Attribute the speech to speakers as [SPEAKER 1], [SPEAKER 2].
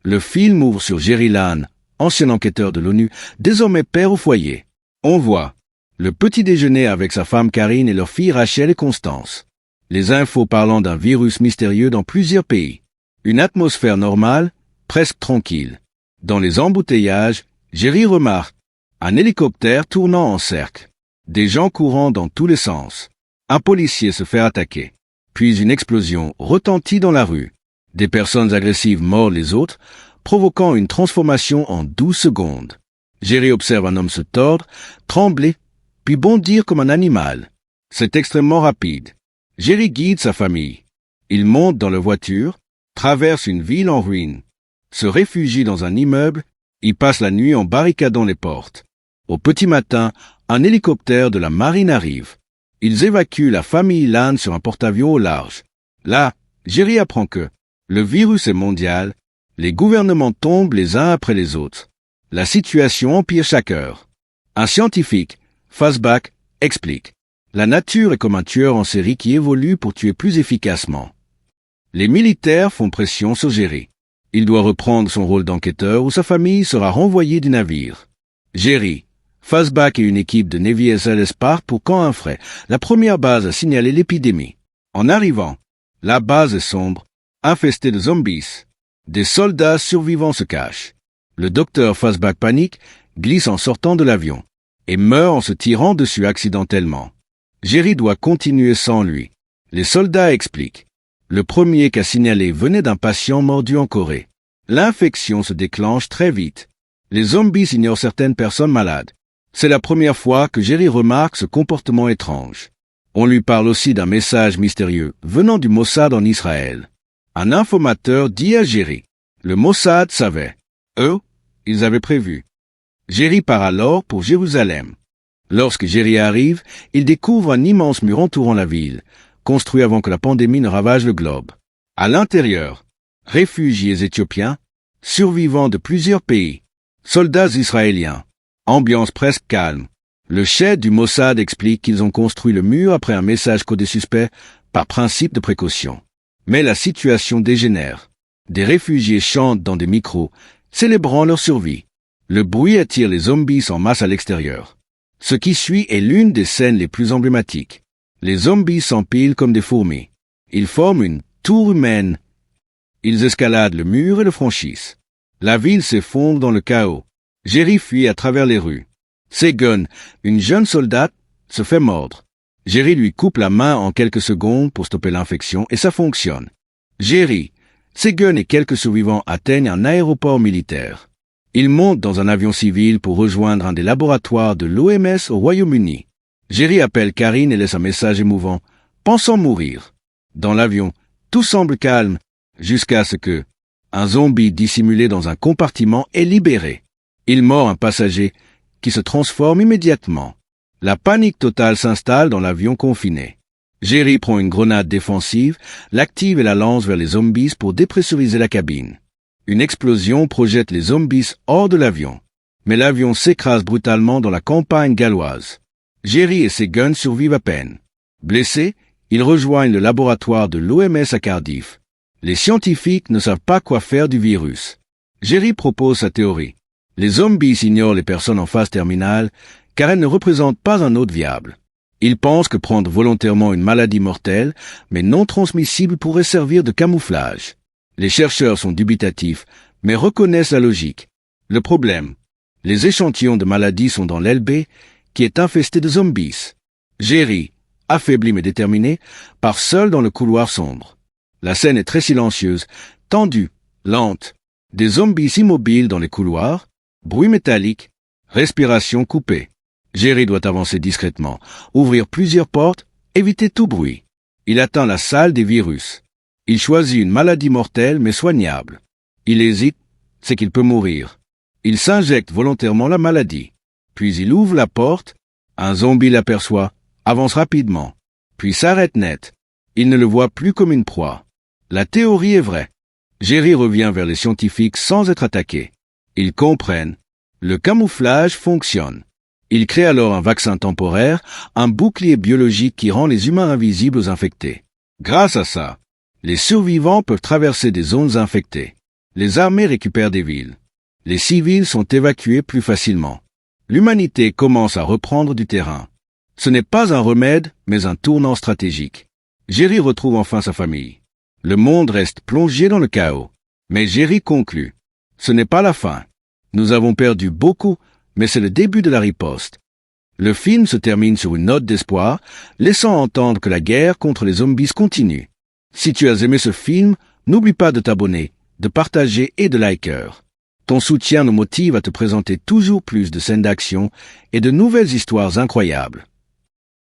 [SPEAKER 1] Le film ouvre sur Jerry Lane, ancien enquêteur de l'ONU, désormais père au foyer. On voit le petit déjeuner avec sa femme Karine et leurs filles Rachel et Constance. Les infos parlant d'un virus mystérieux dans plusieurs pays. Une atmosphère normale, presque tranquille. Dans les embouteillages, Jerry remarque un hélicoptère tournant en cercle. Des gens courant dans tous les sens. Un policier se fait attaquer. Puis une explosion retentit dans la rue. Des personnes agressives mordent les autres, provoquant une transformation en 12 secondes. Jerry observe un homme se tordre, trembler, puis bondir comme un animal. C'est extrêmement rapide. Jerry guide sa famille. Il monte dans leur voiture, traverse une ville en ruine, se réfugie dans un immeuble, y passe la nuit en barricadant les portes. Au petit matin, un hélicoptère de la marine arrive. Ils évacuent la famille Lane sur un porte-avions au large. Là, Jerry apprend que le virus est mondial, les gouvernements tombent les uns après les autres. La situation empire chaque heure. Un scientifique, Fazback, explique. La nature est comme un tueur en série qui évolue pour tuer plus efficacement. Les militaires font pression sur Jerry. Il doit reprendre son rôle d'enquêteur ou sa famille sera renvoyée du navire. Jerry, Fazback et une équipe de Navy SLS partent pour Camp Infray, la première base à signaler l'épidémie. En arrivant, la base est sombre, infestée de zombies. Des soldats survivants se cachent. Le docteur Fazback panique, glisse en sortant de l'avion, et meurt en se tirant dessus accidentellement. Jerry doit continuer sans lui. Les soldats expliquent. Le premier qu'a signalé venait d'un patient mordu en Corée. L'infection se déclenche très vite. Les zombies ignorent certaines personnes malades. C'est la première fois que Jerry remarque ce comportement étrange. On lui parle aussi d'un message mystérieux venant du Mossad en Israël. Un informateur dit à Jerry. Le Mossad savait. Eux, ils avaient prévu. Jerry part alors pour Jérusalem. Lorsque Jerry arrive, il découvre un immense mur entourant la ville, construit avant que la pandémie ne ravage le globe. À l'intérieur, réfugiés éthiopiens, survivants de plusieurs pays, soldats israéliens, ambiance presque calme. Le chef du Mossad explique qu'ils ont construit le mur après un message codé suspect par principe de précaution. Mais la situation dégénère. Des réfugiés chantent dans des micros, célébrant leur survie. Le bruit attire les zombies en masse à l'extérieur. Ce qui suit est l'une des scènes les plus emblématiques. Les zombies s'empilent comme des fourmis. Ils forment une tour humaine. Ils escaladent le mur et le franchissent. La ville s'effondre dans le chaos. Jerry fuit à travers les rues. Segun, une jeune soldate, se fait mordre. Jerry lui coupe la main en quelques secondes pour stopper l'infection et ça fonctionne. Jerry, Segun et quelques survivants atteignent un aéroport militaire. Ils montent dans un avion civil pour rejoindre un des laboratoires de l'OMS au Royaume-Uni. Jerry appelle Karine et laisse un message émouvant, pensant mourir. Dans l'avion, tout semble calme, jusqu'à ce que un zombie dissimulé dans un compartiment est libéré. Il mord un passager qui se transforme immédiatement. La panique totale s'installe dans l'avion confiné. Jerry prend une grenade défensive, l'active et la lance vers les zombies pour dépressuriser la cabine. Une explosion projette les zombies hors de l'avion. Mais l'avion s'écrase brutalement dans la campagne galloise. Jerry et ses guns survivent à peine. Blessés, ils rejoignent le laboratoire de l'OMS à Cardiff. Les scientifiques ne savent pas quoi faire du virus. Jerry propose sa théorie. Les zombies ignorent les personnes en phase terminale car elles ne représentent pas un hôte viable. Ils pensent que prendre volontairement une maladie mortelle, mais non transmissible pourrait servir de camouflage. Les chercheurs sont dubitatifs, mais reconnaissent la logique. Le problème, les échantillons de maladies sont dans l'LB, qui est infesté de zombies. Jerry, affaibli mais déterminé, part seul dans le couloir sombre. La scène est très silencieuse, tendue, lente. Des zombies immobiles dans les couloirs, bruit métallique, respiration coupée. Jerry doit avancer discrètement, ouvrir plusieurs portes, éviter tout bruit. Il atteint la salle des virus. Il choisit une maladie mortelle mais soignable. Il hésite, c'est qu'il peut mourir. Il s'injecte volontairement la maladie. Puis il ouvre la porte, un zombie l'aperçoit, avance rapidement, puis s'arrête net. Il ne le voit plus comme une proie. La théorie est vraie. Jerry revient vers les scientifiques sans être attaqué. Ils comprennent. Le camouflage fonctionne. Il crée alors un vaccin temporaire, un bouclier biologique qui rend les humains invisibles aux infectés. Grâce à ça, les survivants peuvent traverser des zones infectées. Les armées récupèrent des villes. Les civils sont évacués plus facilement. L'humanité commence à reprendre du terrain. Ce n'est pas un remède, mais un tournant stratégique. Jerry retrouve enfin sa famille. Le monde reste plongé dans le chaos. Mais Jerry conclut. Ce n'est pas la fin. Nous avons perdu beaucoup, mais c'est le début de la riposte. Le film se termine sur une note d'espoir, laissant entendre que la guerre contre les zombies continue. Si tu as aimé ce film, n'oublie pas de t'abonner, de partager et de liker. Ton soutien nous motive à te présenter toujours plus de scènes d'action et de nouvelles histoires incroyables.